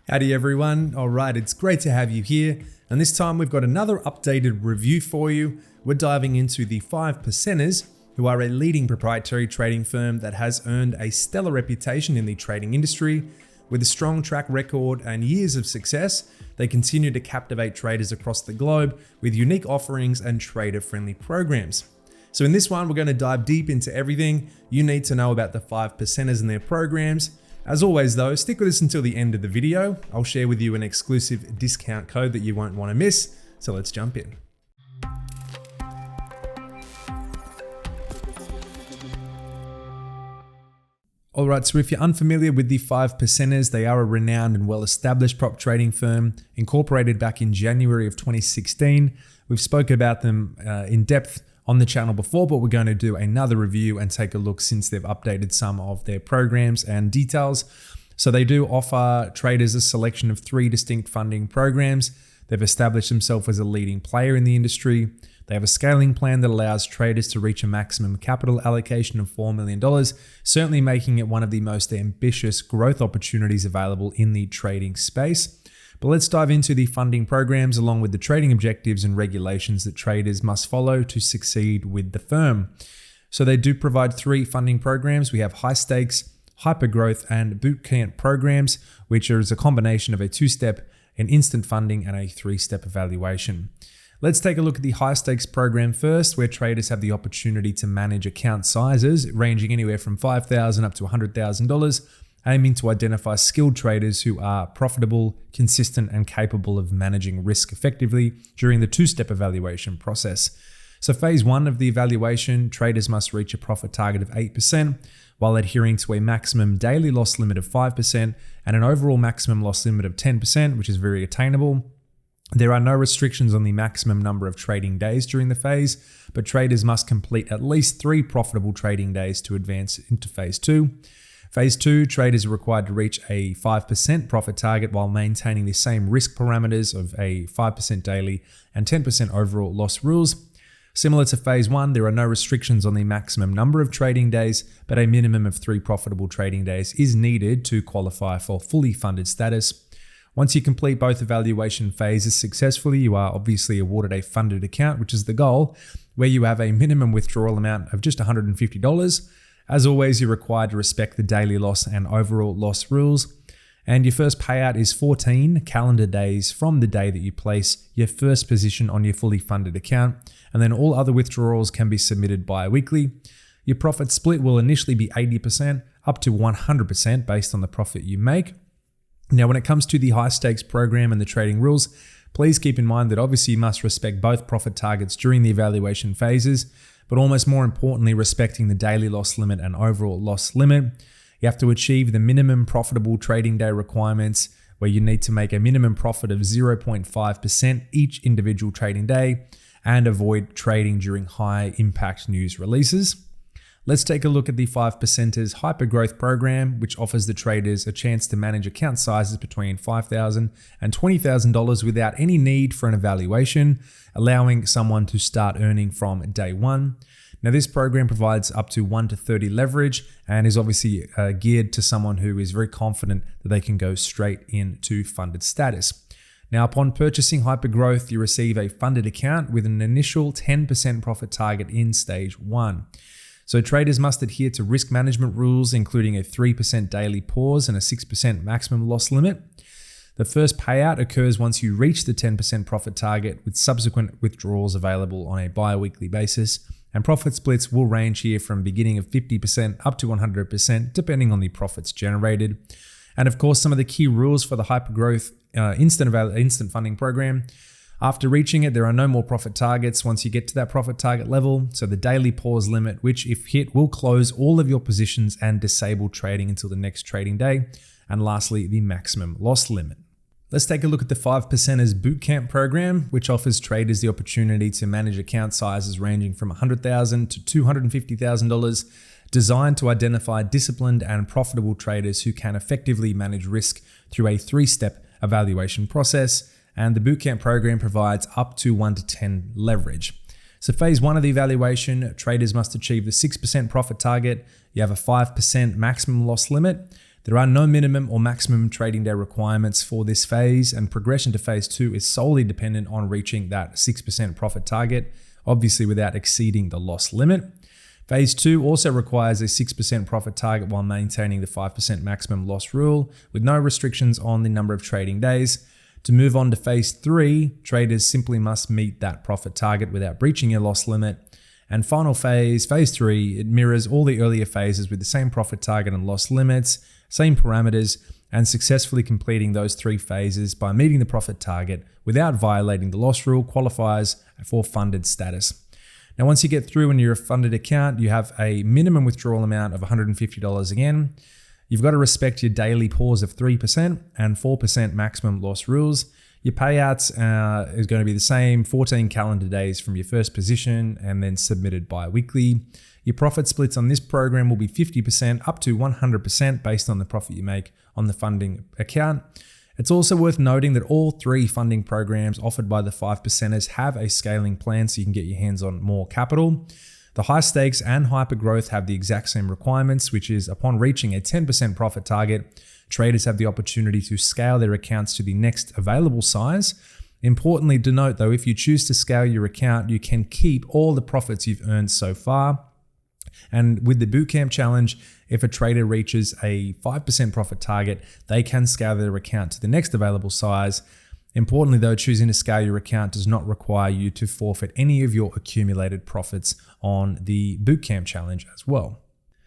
Howdy everyone. All right, it's great to have you here. And this time we've got another updated review for you. We're diving into the 5 percenters, who are a leading proprietary trading firm that has earned a stellar reputation in the trading industry. With a strong track record and years of success, they continue to captivate traders across the globe with unique offerings and trader-friendly programs. So in this one, we're going to dive deep into everything you need to know about the 5 percenters and their programs. As always though, stick with us until the end of the video. I'll share with you an exclusive discount code that you won't want to miss. So let's jump in. Alright, so if you're unfamiliar with the 5 percenters, they are a renowned and well-established prop trading firm, incorporated back in January of 2016. We've spoken about them in depth on the channel before, but we're going to do another review and take a look since they've updated some of their programs and details. So they do offer traders a selection of 3 distinct funding programs. They've established themselves as a leading player in the industry. They have a scaling plan that allows traders to reach a maximum capital allocation of $4 million, certainly making it one of the most ambitious growth opportunities available in the trading space. But let's dive into the funding programs along with the trading objectives and regulations that traders must follow to succeed with the firm. So they do provide 3 funding programs. We have high stakes, hypergrowth, and bootcamp programs, which is a combination of a 2-step, an instant funding, and a 3-step evaluation. Let's take a look at the high stakes program first, where traders have the opportunity to manage account sizes ranging anywhere from $5,000 up to $100,000, aiming to identify skilled traders who are profitable, consistent, and capable of managing risk effectively during the 2-step evaluation process. So phase 1 of the evaluation, traders must reach a profit target of 8% while adhering to a maximum daily loss limit of 5% and an overall maximum loss limit of 10%, which is very attainable. There are no restrictions on the maximum number of trading days during the phase, but traders must complete at least 3 profitable trading days to advance into phase 2. Phase 2, traders are required to reach a 5% profit target while maintaining the same risk parameters of a 5% daily and 10% overall loss rules. Similar to phase 1, there are no restrictions on the maximum number of trading days, but a minimum of 3 profitable trading days is needed to qualify for fully funded status. Once you complete both evaluation phases successfully, you are obviously awarded a funded account, which is the goal, where you have a minimum withdrawal amount of just $150. As always, you're required to respect the daily loss and overall loss rules. And your first payout is 14 calendar days from the day that you place your first position on your fully funded account. And then all other withdrawals can be submitted bi-weekly. Your profit split will initially be 80% up to 100% based on the profit you make. Now, when it comes to the high stakes program and the trading rules, please keep in mind that obviously you must respect both profit targets during the evaluation phases, but almost more importantly, respecting the daily loss limit and overall loss limit. You have to achieve the minimum profitable trading day requirements, where you need to make a minimum profit of 0.5% each individual trading day and avoid trading during high impact news releases. Let's take a look at the 5 percenters Hypergrowth Program, which offers the traders a chance to manage account sizes between $5,000 and $20,000 without any need for an evaluation, allowing someone to start earning from day 1. Now, this program provides up to 1 to 30 leverage and is obviously geared to someone who is very confident that they can go straight into funded status. Now, upon purchasing Hypergrowth, you receive a funded account with an initial 10% profit target in stage 1. So traders must adhere to risk management rules, including a 3% daily pause and a 6% maximum loss limit. The first payout occurs once you reach the 10% profit target, with subsequent withdrawals available on a bi-weekly basis. And profit splits will range here from beginning of 50% up to 100%, depending on the profits generated. And of course, some of the key rules for the Hypergrowth instant funding program. After reaching it, there are no more profit targets once you get to that profit target level. So the daily pause limit, which if hit, will close all of your positions and disable trading until the next trading day. And lastly, the maximum loss limit. Let's take a look at the 5 percenters Bootcamp program, which offers traders the opportunity to manage account sizes ranging from $100,000 to $250,000, designed to identify disciplined and profitable traders who can effectively manage risk through a 3-step evaluation process. And the Bootcamp program provides up to 1 to 10 leverage. So phase 1 of the evaluation, traders must achieve the 6% profit target. You have a 5% maximum loss limit. There are no minimum or maximum trading day requirements for this phase, and progression to phase 2 is solely dependent on reaching that 6% profit target, obviously without exceeding the loss limit. Phase 2 also requires a 6% profit target while maintaining the 5% maximum loss rule, with no restrictions on the number of trading days. To move on to phase 3, traders simply must meet that profit target without breaching your loss limit. And final phase, phase 3, it mirrors all the earlier phases with the same profit target and loss limits, same parameters, and successfully completing those 3 phases by meeting the profit target without violating the loss rule qualifies for funded status. Now, once you get through and you're a funded account, you have a minimum withdrawal amount of $150 again. You've got to respect your daily pause of 3% and 4% maximum loss rules. Your payouts is going to be the same, 14 calendar days from your first position and then submitted bi-weekly. Your profit splits on this program will be 50% up to 100% based on the profit you make on the funding account. It's also worth noting that all 3 funding programs offered by the 5%ers have a scaling plan so you can get your hands on more capital. The high stakes and hypergrowth have the exact same requirements, which is upon reaching a 10% profit target, traders have the opportunity to scale their accounts to the next available size. Importantly to note though, if you choose to scale your account, you can keep all the profits you've earned so far. And with the bootcamp challenge, if a trader reaches a 5% profit target, they can scale their account to the next available size. Importantly though, choosing to scale your account does not require you to forfeit any of your accumulated profits on the bootcamp challenge as well.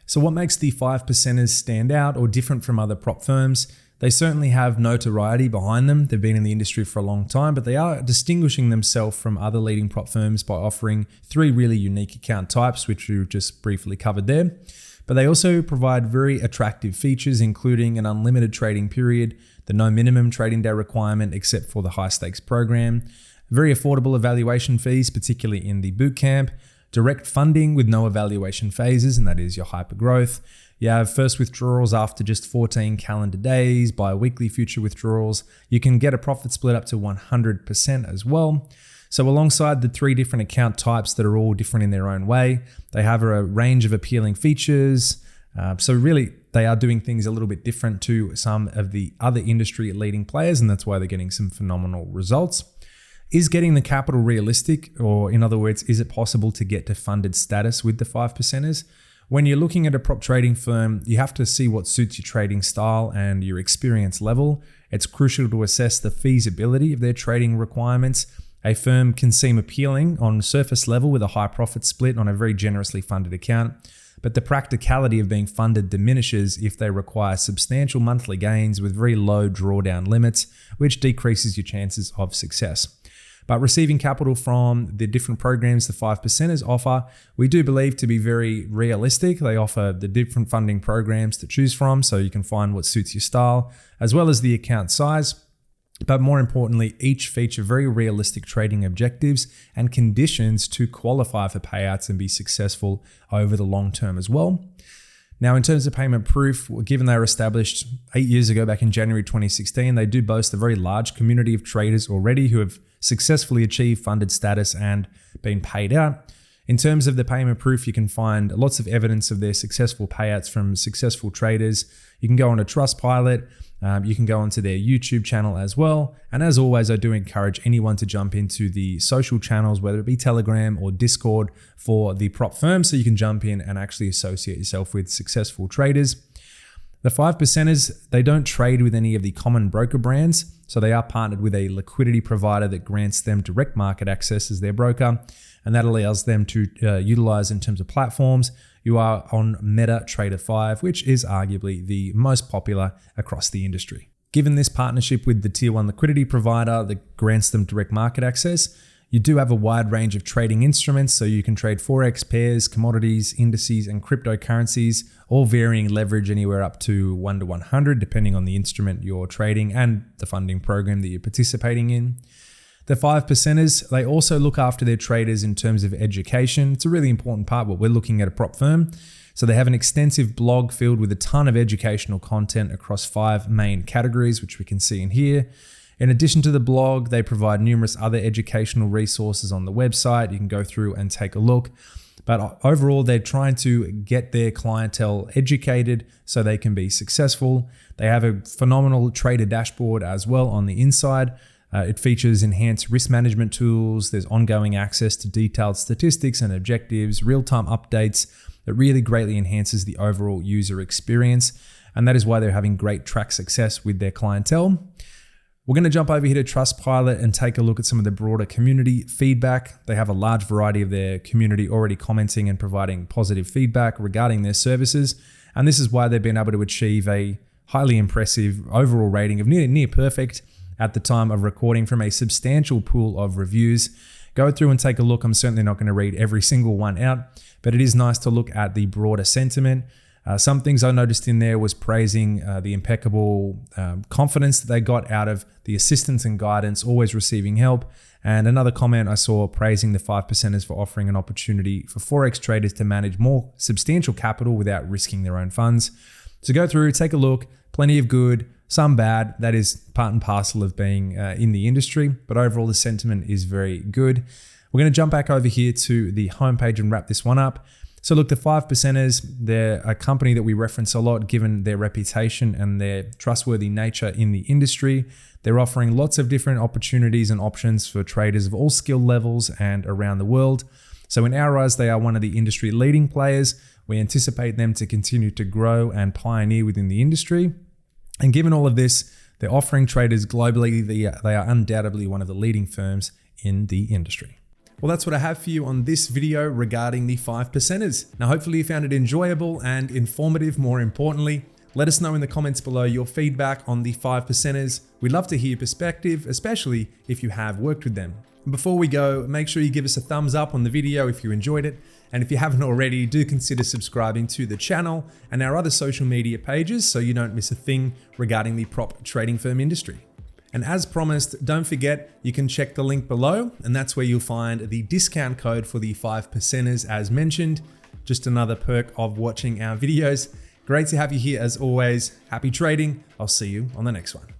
So what makes the 5%ers stand out or different from other prop firms? They certainly have notoriety behind them. They've been in the industry for a long time, but they are distinguishing themselves from other leading prop firms by offering 3 really unique account types, which we've just briefly covered there. But they also provide very attractive features, including an unlimited trading period, the no minimum trading day requirement except for the high stakes program, very affordable evaluation fees, particularly in the bootcamp, direct funding with no evaluation phases, and that is your hypergrowth. You have first withdrawals after just 14 calendar days, bi-weekly future withdrawals. You can get a profit split up to 100% as well. So alongside the 3 different account types that are all different in their own way, they have a range of appealing features. So really, they are doing things a little bit different to some of the other industry leading players, and that's why they're getting some phenomenal results. Is getting the capital realistic? Or in other words, is it possible to get to funded status with the 5%ers? When you're looking at a prop trading firm, you have to see what suits your trading style and your experience level. It's crucial to assess the feasibility of their trading requirements. A firm can seem appealing on surface level with a high profit split on a very generously funded account, but the practicality of being funded diminishes if they require substantial monthly gains with very low drawdown limits, which decreases your chances of success. But receiving capital from the different programs the 5%ers offer, we do believe to be very realistic. They offer the different funding programs to choose from, so you can find what suits your style, as well as the account size. But more importantly, each feature very realistic trading objectives and conditions to qualify for payouts and be successful over the long term as well. Now, in terms of payment proof, given they were established 8 years ago, back in January 2016, they do boast a very large community of traders already who have successfully achieved funded status and been paid out. In terms of the payment proof, you can find lots of evidence of their successful payouts from successful traders. You can go on to Trustpilot. You can go onto their YouTube channel as well. And as always, I do encourage anyone to jump into the social channels, whether it be Telegram or Discord for the prop firm, so you can jump in and actually associate yourself with successful traders. The 5%ers, they don't trade with any of the common broker brands, so they are partnered with a liquidity provider that grants them direct market access as their broker, and that allows them to utilize in terms of platforms. You are on MetaTrader 5, which is arguably the most popular across the industry. Given this partnership with the tier 1 liquidity provider that grants them direct market access, you do have a wide range of trading instruments, so you can trade Forex, pairs, commodities, indices, and cryptocurrencies, all varying leverage anywhere up to 1 to 100, depending on the instrument you're trading and the funding program that you're participating in. The 5%ers, they also look after their traders in terms of education. It's a really important part what we're looking at a prop firm. So they have an extensive blog filled with a ton of educational content across 5 main categories, which we can see in here. In addition to the blog, they provide numerous other educational resources on the website. You can go through and take a look. But overall, they're trying to get their clientele educated so they can be successful. They have a phenomenal trader dashboard as well on the inside. It features enhanced risk management tools. There's ongoing access to detailed statistics and objectives, real-time updates that really greatly enhances the overall user experience. And that is why they're having great track success with their clientele. We're going to jump over here to Trustpilot and take a look at some of the broader community feedback. They have a large variety of their community already commenting and providing positive feedback regarding their services. And this is why they've been able to achieve a highly impressive overall rating of near perfect at the time of recording from a substantial pool of reviews. Go through and take a look. I'm certainly not going to read every single one out, but it is nice to look at the broader sentiment. Some things I noticed in there was praising the impeccable confidence that they got out of the assistance and guidance, always receiving help. And another comment I saw praising the 5%ers for offering an opportunity for Forex traders to manage more substantial capital without risking their own funds. So go through, take a look, plenty of good, some bad. That is part and parcel of being in the industry, but overall the sentiment is very good. We're going to jump back over here to the homepage and wrap this one up. So look, the 5%ers, they're a company that we reference a lot given their reputation and their trustworthy nature in the industry. They're offering lots of different opportunities and options for traders of all skill levels and around the world. So in our eyes, they are one of the industry leading players. We anticipate them to continue to grow and pioneer within the industry. And given all of this, they're offering traders globally. They are undoubtedly one of the leading firms in the industry. Well, that's what I have for you on this video regarding the 5%ers. Now, hopefully you found it enjoyable and informative. More importantly, let us know in the comments below your feedback on the 5%ers. We'd love to hear your perspective, especially if you have worked with them. And before we go, make sure you give us a thumbs up on the video if you enjoyed it. And if you haven't already, do consider subscribing to the channel and our other social media pages so you don't miss a thing regarding the prop trading firm industry. And as promised, don't forget, you can check the link below, and that's where you'll find the discount code for the 5%ers as mentioned. Just another perk of watching our videos. Great to have you here as always. Happy trading. I'll see you on the next one.